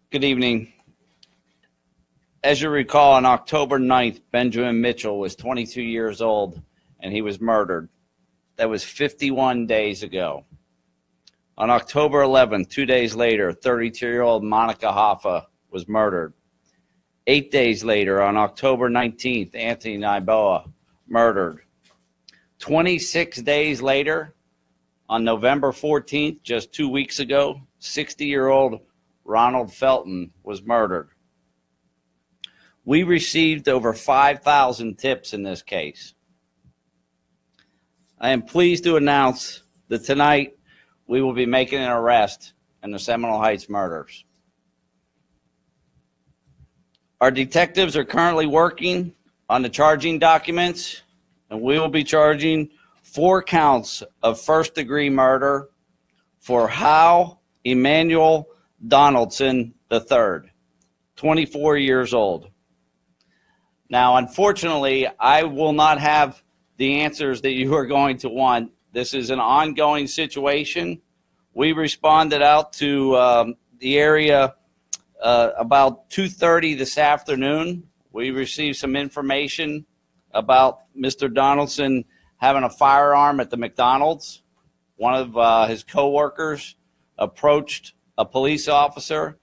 Good evening. As you recall, on October 9th, Benjamin Mitchell was 22 years old and he was murdered. That was 51 days ago. On October 11th, 2 days later, 32-year-old Monica Hoffa was murdered. 8 days later, on October 19th, Anthony Nyboa murdered. 26 days later, on November 14th, just 2 weeks ago, 60-year-old Ronald Felton was murdered. We received over 5,000 tips in this case. I am pleased to announce that tonight we will be making an arrest in the Seminole Heights murders. Our detectives are currently working on the charging documents, and we will be charging 4 counts of first-degree murder for Hal Emmanuel Donaldson III, 24 years old. Now, unfortunately, I will not have the answers that you are going to want. This is an ongoing situation. We responded out to the area about 2:30 this afternoon. We received some information about Mr. Donaldson having a firearm at the McDonald's. One of his coworkers approached a police officer.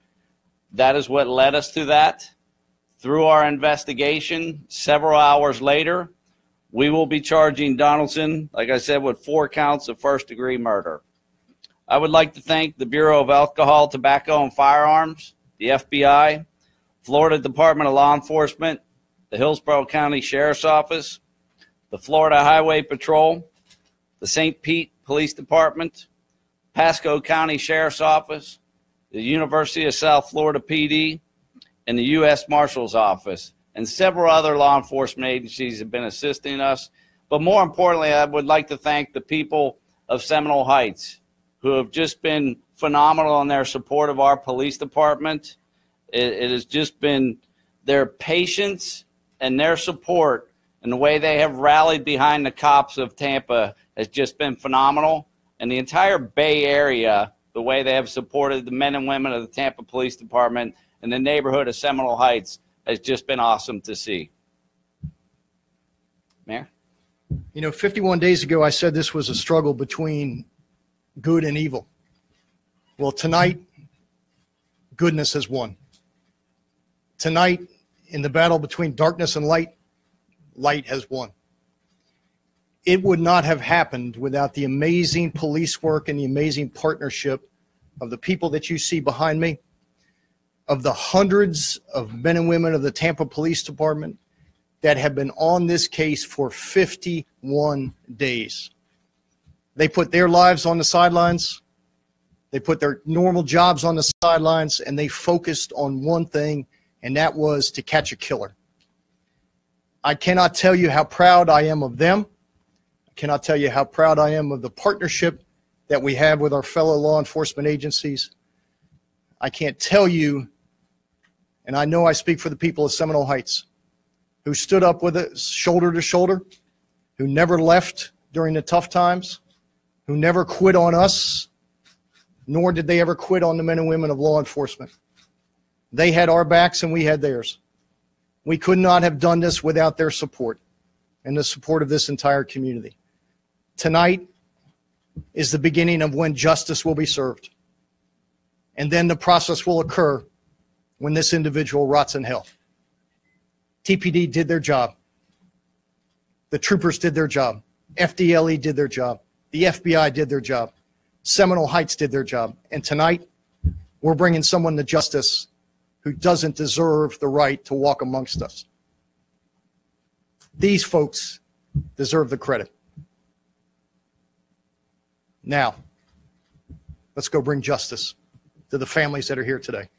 That is what led us to that. Through our investigation, several hours later, we will be charging Donaldson, like I said, with 4 counts of first-degree murder. I would like to thank the Bureau of Alcohol, Tobacco, and Firearms, the FBI, Florida Department of Law Enforcement, the Hillsborough County Sheriff's Office, the Florida Highway Patrol, the St. Pete Police Department, Pasco County Sheriff's Office, the University of South Florida PD, and the U.S. Marshal's Office, and several other law enforcement agencies have been assisting us. But more importantly, I would like to thank the people of Seminole Heights who have just been phenomenal in their support of our police department. It has just been their patience and their support, and the way they have rallied behind the cops of Tampa has just been phenomenal. And the entire Bay Area, the way they have supported the men and women of the Tampa Police Department and the neighborhood of Seminole Heights has just been awesome to see. Mayor? You know, 51 days ago, I said this was a struggle between good and evil. Well, tonight, goodness has won. Tonight, in the battle between darkness and light, light has won. It would not have happened without the amazing police work and the amazing partnership of the people that you see behind me, of the hundreds of men and women of the Tampa Police Department that have been on this case for 51 days. They put their lives on the sidelines. They put their normal jobs on the sidelines, and they focused on one thing, and that was to catch a killer. I cannot tell you how proud I am of them. I cannot tell you how proud I am of the partnership that we have with our fellow law enforcement agencies. I can't tell you, and I know I speak for the people of Seminole Heights, who stood up with us shoulder to shoulder, who never left during the tough times, who never quit on us, nor did they ever quit on the men and women of law enforcement. They had our backs and we had theirs. We could not have done this without their support and the support of this entire community. Tonight is the beginning of when justice will be served. And then the process will occur when this individual rots in hell. TPD did their job. The troopers did their job. FDLE did their job. The FBI did their job. Seminole Heights did their job. And tonight, we're bringing someone to justice who doesn't deserve the right to walk amongst us. These folks deserve the credit. Now, let's go bring justice to the families that are here today.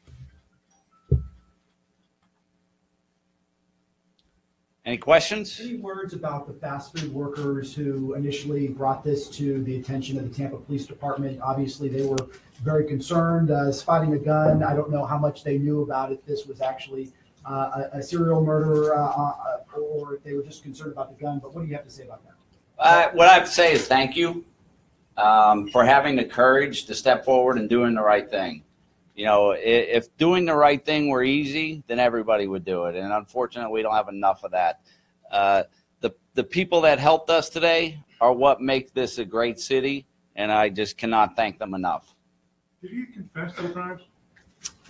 Any questions? Any words about the fast food workers who initially brought this to the attention of the Tampa Police Department? Obviously, they were very concerned, spotting a gun. I don't know how much they knew about it. This was actually a serial murderer, or if they were just concerned about the gun. But what do you have to say about that? What I have to say is thank you for having the courage to step forward and doing the right thing. You know, if doing the right thing were easy, then everybody would do it. And unfortunately, we don't have enough of that. The people that helped us today are what make this a great city, and I just cannot thank them enough. Did you confess to the crimes?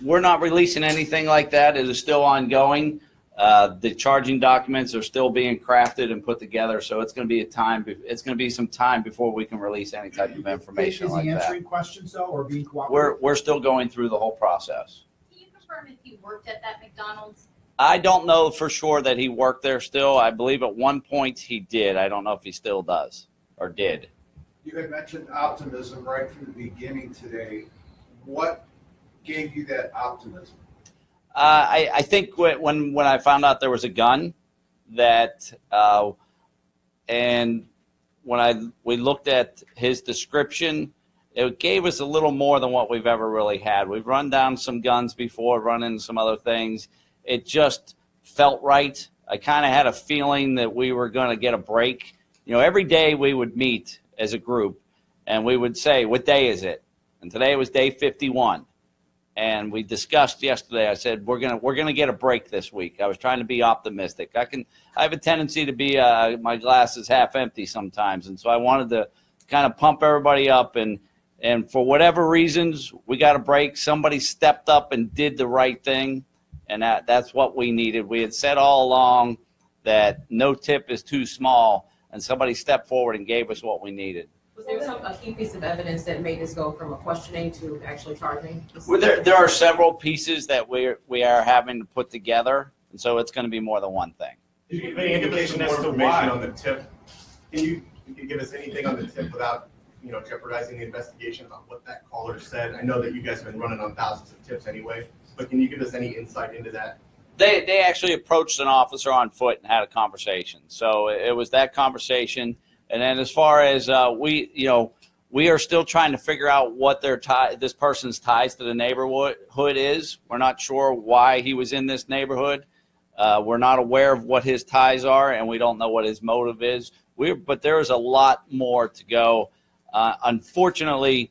We're not releasing anything like that. It is still ongoing. The charging documents are still being crafted and put together, so it's going to be some time before we can release any type of information like that. Is he answering questions though, or being cooperative? We're still going through the whole process. Can you confirm if he worked at that McDonald's? I don't know for sure that he worked there still. I believe at one point he did. I don't know if he still does or did. You had mentioned optimism right from the beginning today. What gave you that optimism? I think when I found out there was a gun, and when we looked at his description, it gave us a little more than what we've ever really had. We've run down some guns before, run into some other things. It just felt right. I kind of had a feeling that we were going to get a break. You know, every day we would meet as a group, and we would say, what day is it? And today was day 51. And we discussed yesterday, I said, we're gonna get a break this week. I was trying to be optimistic. I have a tendency to be, my glass is half empty sometimes. And so I wanted to kind of pump everybody up. And for whatever reasons, we got a break. Somebody stepped up and did the right thing. And that's what we needed. We had said all along that no tip is too small. And somebody stepped forward and gave us what we needed. Was there a key piece of evidence that made this go from a questioning to actually charging? Well, there are several pieces that we are having to put together, and so it's going to be more than one thing. Did you give any indication as to why on the tip? Can you give us anything on the tip without, you know, jeopardizing the investigation about what that caller said? I know that you guys have been running on thousands of tips anyway, but can you give us any insight into that? They actually approached an officer on foot and had a conversation. So it was that conversation. And then as far as we are still trying to figure out what this person's ties to the neighborhood is. We're not sure why he was in this neighborhood. We're not aware of what his ties are, and we don't know what his motive is. But there is a lot more to go. Unfortunately,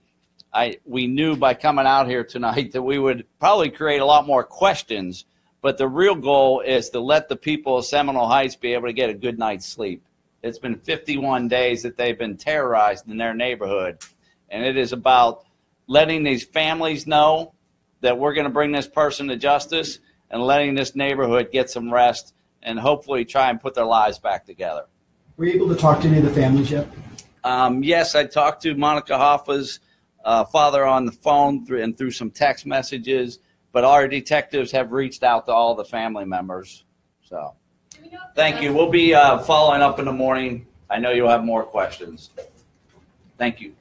we knew by coming out here tonight that we would probably create a lot more questions. But the real goal is to let the people of Seminole Heights be able to get a good night's sleep. It's been 51 days that they've been terrorized in their neighborhood. And it is about letting these families know that we're going to bring this person to justice and letting this neighborhood get some rest and hopefully try and put their lives back together. Were you able to talk to any of the families yet? Yes, I talked to Monica Hoffa's father on the phone through some text messages, but our detectives have reached out to all the family members. So. Thank you. We'll be following up in the morning. I know you'll have more questions. Thank you.